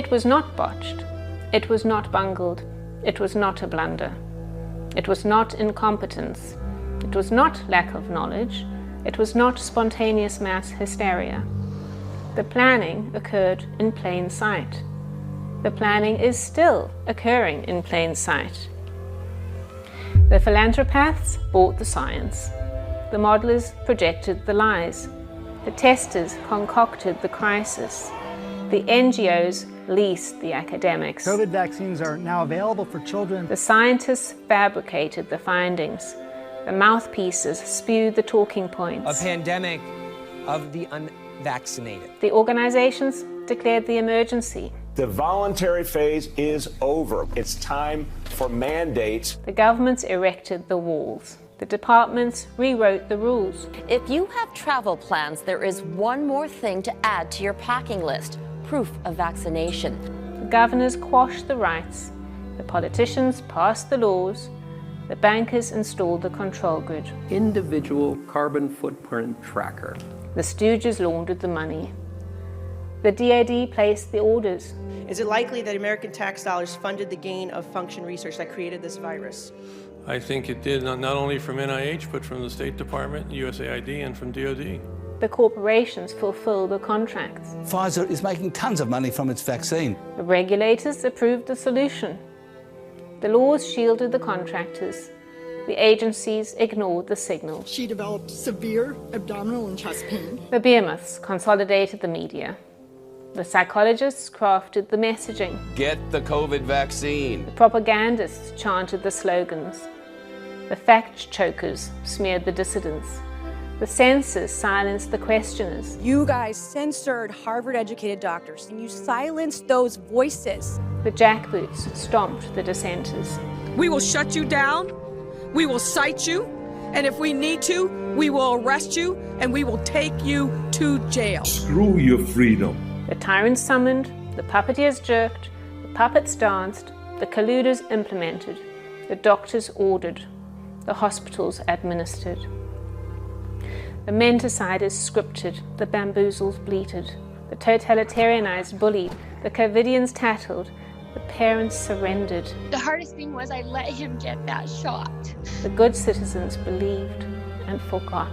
It was not botched. It was not bungled. It was not a blunder. It was not incompetence. It was not lack of knowledge. It was not spontaneous mass hysteria. The planning occurred in plain sight. The planning is still occurring in plain sight. The philanthropaths bought the science. The modelers projected the lies. The testers concocted the crisis. The NGOs leased the academics. COVID vaccines are now available for children. The scientists fabricated the findings. The mouthpieces spewed the talking points. A pandemic of the unvaccinated. The organizations declared the emergency. The voluntary phase is over. It's time for mandates. The governments erected the walls. The departments rewrote the rules. If you have travel plans, there is one more thing to add to your packing list: proof of vaccination. The governors quashed the rights. The politicians passed the laws. The bankers installed the control grid. Individual carbon footprint tracker. The stooges laundered the money. The DoD placed the orders. Is it likely that American tax dollars funded the gain of function research that created this virus? I think it did, not only from NIH, but from the State Department, USAID, and from DoD. The corporations fulfilled the contracts. Pfizer is making tons of money from its vaccine. The regulators approved the solution. The laws shielded the contractors. The agencies ignored the signal. She developed severe abdominal and chest pain. The behemoths consolidated the media. The psychologists crafted the messaging. Get the COVID vaccine. The propagandists chanted the slogans. The fact chokers smeared the dissidents. The censors silenced the questioners. You guys censored Harvard-educated doctors, and you silenced those voices. The jackboots stomped the dissenters. We will shut you down, we will cite you, and if we need to, we will arrest you, and we will take you to jail. Screw your freedom. The tyrants summoned, the puppeteers jerked, the puppets danced, the colluders implemented, the doctors ordered, the hospitals administered. The menteciders scripted, the bamboozles bleated, the totalitarianized bullied, the covidians tattled, the parents surrendered. The hardest thing was I let him get that shot. The good citizens believed and forgot.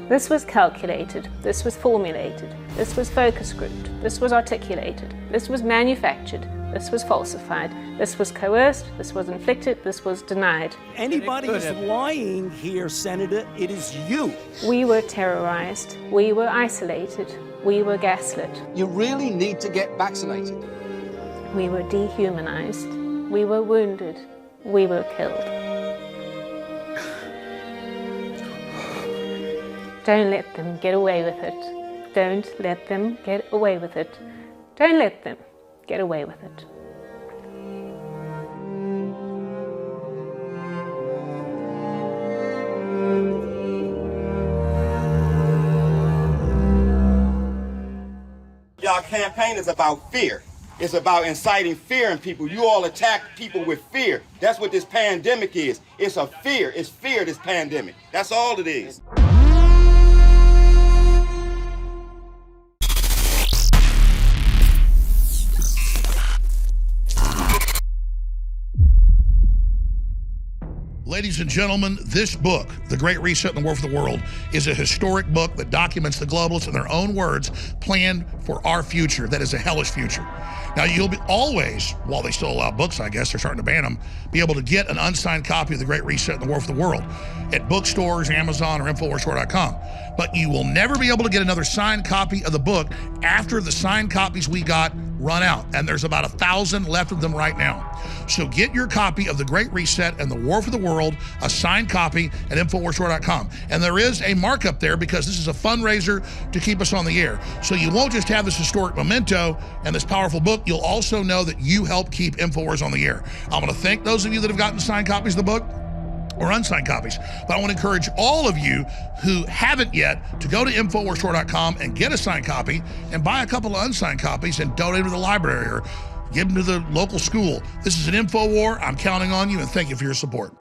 This was calculated, this was formulated, this was focus grouped, this was articulated, this was manufactured, this was falsified, this was coerced, this was inflicted, this was denied. Anybody who's lying here, Senator, it is you. We were terrorized, we were isolated, we were gaslit. You really need to get vaccinated. We were dehumanized, we were wounded, we were killed. Don't let them get away with it. Don't let them get away with it. Don't let them get away with it. Y'all campaign is about fear. It's about inciting fear in people. You all attack people with fear. That's what this pandemic is. It's a fear. It's fear, this pandemic. That's all it is. Ladies and gentlemen, this book, The Great Reset and the War for the World, is a historic book that documents the globalists, in their own words, plan for our future. That is a hellish future. Now, you'll be always, while they still allow books, I guess, they're starting to ban them, be able to get an unsigned copy of The Great Reset and the War for the World at bookstores, Amazon, or InfoWarsStore.com. But you will never be able to get another signed copy of the book after the signed copies we got run out. And there's about 1,000 left of them right now. So get your copy of The Great Reset and the War for the World, a signed copy at InfoWarsStore.com. And there is a markup there because this is a fundraiser to keep us on the air. So you won't just have this historic memento and this powerful book, you'll also know that you help keep InfoWars on the air. I'm going to thank those of you that have gotten signed copies of the book or unsigned copies. But I want to encourage all of you who haven't yet to go to InfoWarsStore.com and get a signed copy and buy a couple of unsigned copies and donate them to the library or give them to the local school. This is an InfoWar. I'm counting on you, and thank you for your support.